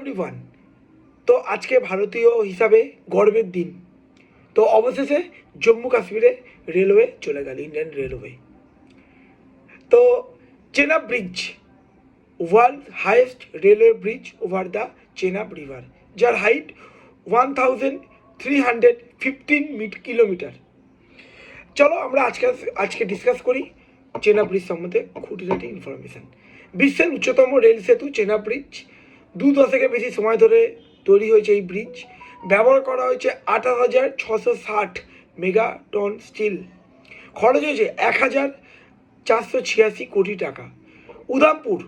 Everyone, তো আজকে ভারতীয় হিসাবে গর্বের দিন। তো অবশেষে জম্মু কাশ্মীরে রেলওয়ে চলে গেল, ইন্ডিয়ান রেলওয়ে। তো Chenab bridge, world highest railway bridge over the Chenab river, যার হাইট 1315 কিলোমিটার। চলো আমরা আজকে ডিসকাস করি চেনাব ব্রিজ সম্বন্ধে খুঁটিনাটি ইনফরমেশান। বিশ্বের উচ্চতম রেল সেতু চেনাব ব্রিজ, 2 দশকের বেশি সময় ধরে তৈরি হয়েছে এই ব্রিজ। ব্যবহার করা হয়েছে 28,660 মেগাটন স্টিল। খরচ হয়েছে 1,486 কোটি টাকা। উধামপুর,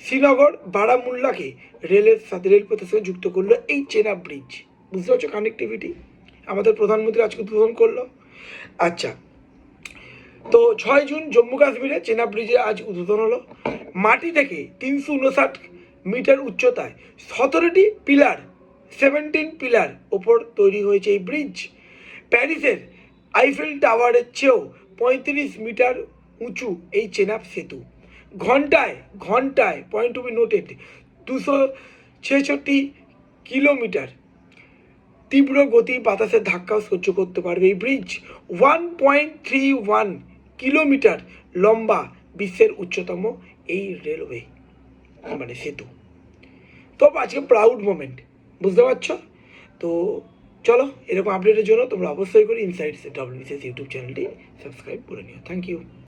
শ্রীনগর, বারামুল্লাকে রেলপথের সঙ্গে যুক্ত করলো এই চেনাব ব্রিজ। বুঝতে পারছো কানেক্টিভিটি? আমাদের প্রধানমন্ত্রী আজকে উদ্বোধন করলো। আচ্ছা, তো 6 জুন জম্মু কাশ্মীরে চেনাব ব্রিজে আজ উদ্বোধন হলো। মাটি থেকে 359 মিটার উচ্চতায় 17টি পিলার, 17 পিলার ওপর তৈরি হয়েছে এই ব্রিজ। প্যারিসের আইফেল টাওয়ারের চেয়েও 35 মিটার উঁচু এই চেনাব সেতু। ঘন্টায় point to be noted 266 kilometre তীব্র গতি বাতাসের ধাক্কাও সহ্য করতে পারবে এই ব্রিজ। 1.31 কিলোমিটার লম্বা, বিশ্বের উচ্চতম এই রেলওয়ে মানে সেতু। তো আজকে প্রাউড মোমেন্ট, বুঝতে পারছো? তো চলো, এরকম আপডেটের জন্য তোমরা অবশ্যই করে ইনসাইটস WBCS ইউটিউব চ্যানেলটি সাবস্ক্রাইব করে নিও। Thank you.